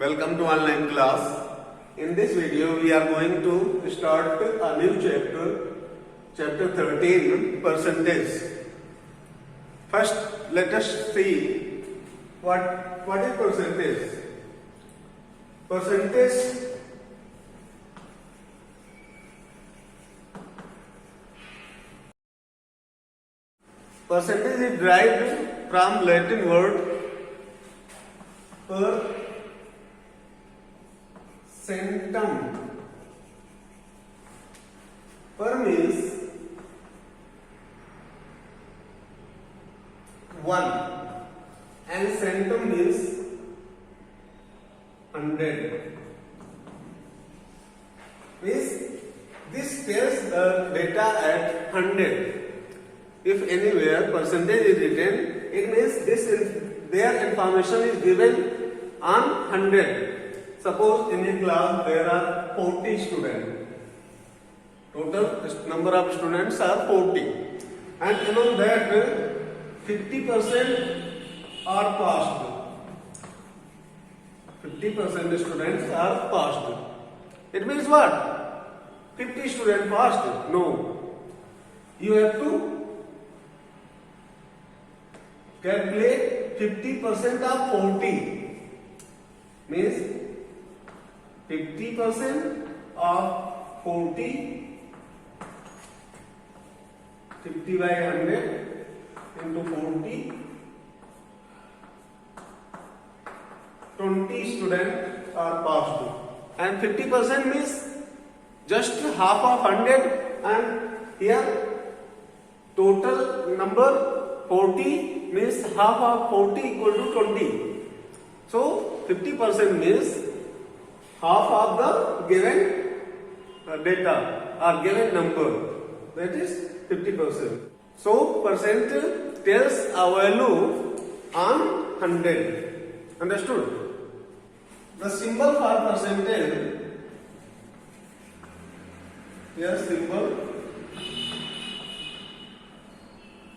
Welcome to online class. In this video we are going to start a new chapter 13, percentage. First let us see what is percentage. Percentage is derived from Latin word per centum. Per means 1 and centum means 100. Means this tells the data at 100. If anywhere percentage is written, it means their information is given on 100. Suppose in a class there are 40 students. Total number of students are 40. And among that 50% are passed. 50% students are passed. It means what? 50 students passed? No. You have to calculate 50% of 40. Means 50% of 40, 50 by 100 into 40, 20 students are passed. And 50% means just half of 100, and here total number 40 means half of 40 equal to 20. So 50% means half of the given data or given number, that is 50%. So percent tells a value on 100. Understood? The symbol for percentage, here symbol,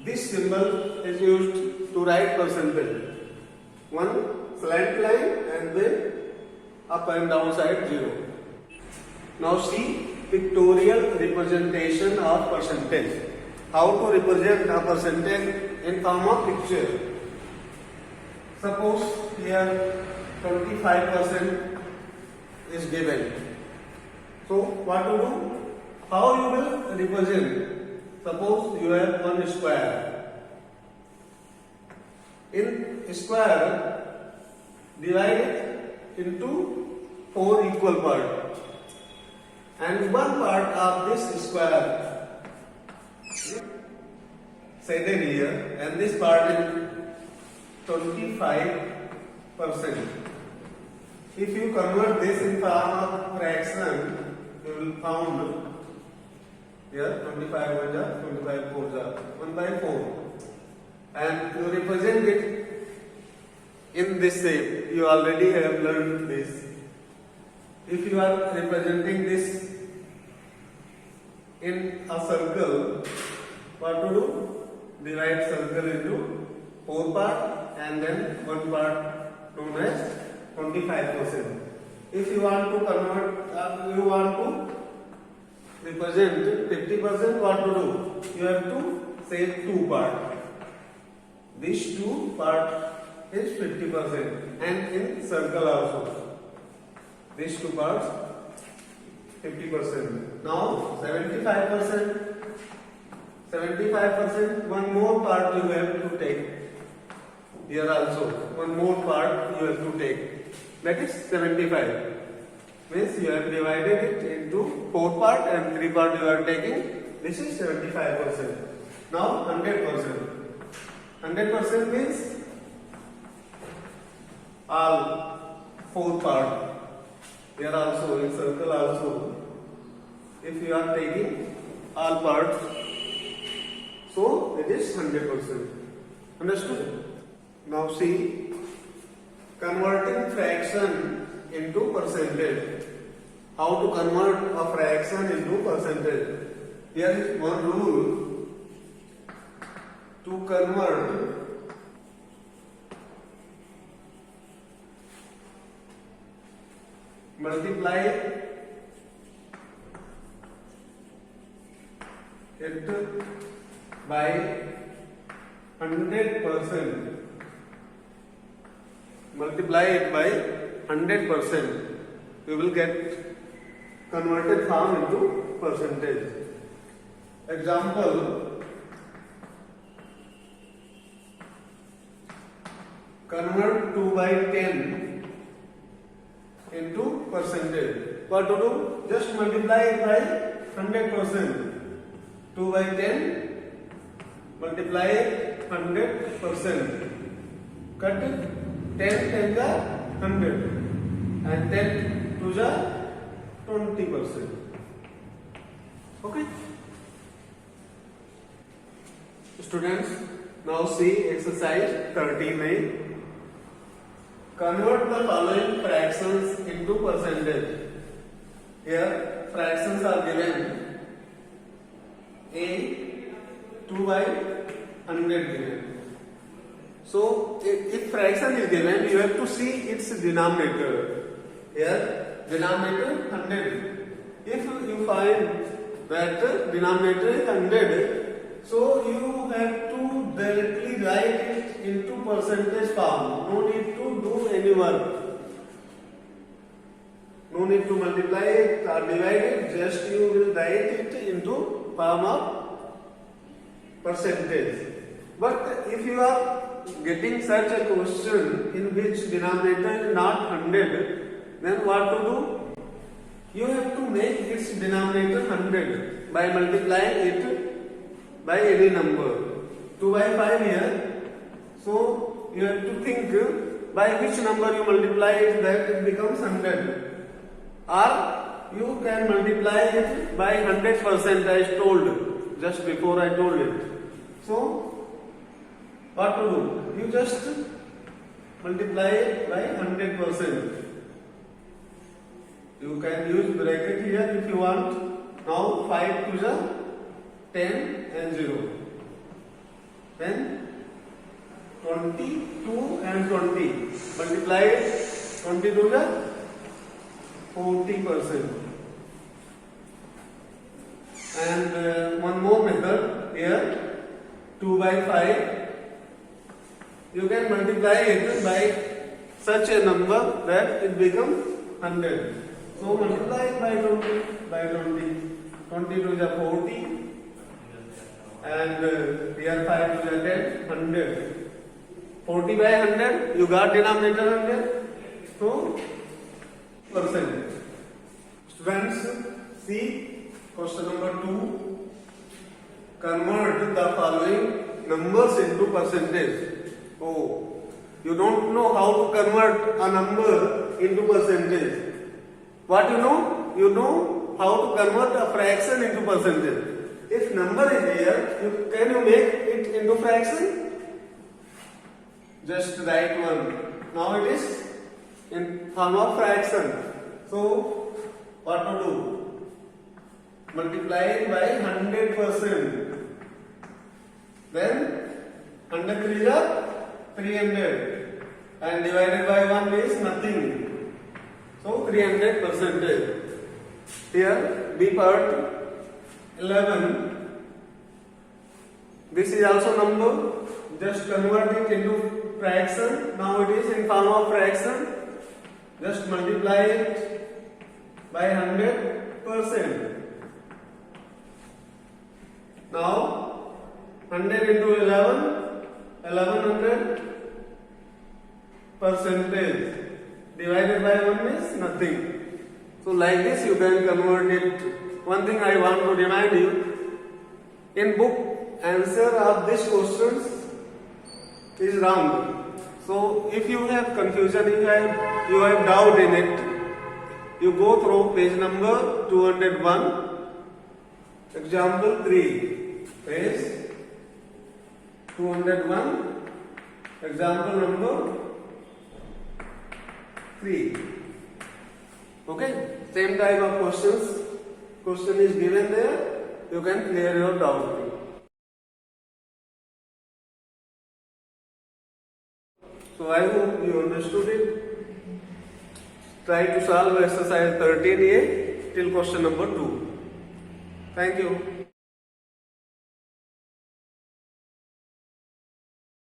this symbol is used to write percentage. One slant line and then up and down side 0. Now see pictorial representation of percentage. How to represent a percentage in form of picture. Suppose here 25% is given. So what to do? How you will represent? Suppose you have one square. In square, divide it into 4 equal parts. And one part of this square shaded here, and this part is 25%. If you convert this in form of fraction, you will found here 25 1 25 4 1 by 4, and you represent it in this shape. You already have learned this. If you are representing this in a circle, what to do? Divide circle into 4 parts and then one part known as 25%. If you want to convert, you want to represent 50%, what to do? You have to say 2 parts. These 2 parts is 50%, and in circle also. These 2 parts 50%. Now 75%, one more part you have to take. Here also, one more part you have to take. That is 75. Means you have divided it into 4 parts and 3 parts you are taking. This is 75%. Now 100%. 100% means all 4 parts. Here also, in circle also, if you are taking all parts, so it is 100%. Understood? Now see, converting fraction into percentage. How to convert a fraction into percentage? Here is one rule to convert multiply it by 100%. Multiply it by 100%. You will get converted form into percentage. Example, convert 2 by 10 into percentage. What to do? Just multiply it by 100%. 2 by 10, multiply it 100%. Cut it. 10 10 का 100 and 10 to the 20%. Okay. Students, now see exercise 13A. Convert the following fractions into percentage. Here fractions are given. A 2 by 100 given. So if fraction is given, you have to see its denominator. Here denominator 100. If you find that denominator is 100, so you have to directly write it into percentage form. No need to do any work. No need to multiply it or divide it. Just you will write it into form of percentage. But if you are getting such a question in which denominator is not 100, then what to do? You have to make its denominator 100 by multiplying it by any number. 2 by 5 here. So you have to think by which number you multiply it that it becomes 100. Or you can multiply it by 100% as told just before I told it. So what to do? You just multiply it by 100%. You can use bracket here if you want. Now 5 to the 10 and 0. Then 22 and 20. Multiply it 20 to the 40%. And one more method here. 2 by 5. You can multiply it by such a number that it becomes 100. So multiply it by 20, by 20. 20 to the 40 and here 5 to the 10, 100. 40 by 100, you got denominator 100. So percent. Students, see question number 2. Convert the following numbers into percentage. Oh, you don't know how to convert a number into percentage. What you know? You know how to convert a fraction into percentage. If number is here, can you make it into fraction? Just write one. Now it is in form of fraction. So what to do? Multiply it by 100%. Then 100 3 is 300 and divided by 1 is nothing. So 300%. Here B part 11. This is also number. Just convert it into fraction. Now it is in form of fraction. Just multiply it by 100%. Now 100 into 11. 1100 percentage divided by 1 is nothing. So like this you can convert it. One thing I want to remind you, in book answer of this questions is wrong. So if you have confusion, if you have doubt in it, you go through page number 201, example 3, page 201, example number 3. Okay, same type of questions. Question is given there. You can clear your doubt. So I hope you understood it. Try to solve exercise 13A till question number 2. Thank you.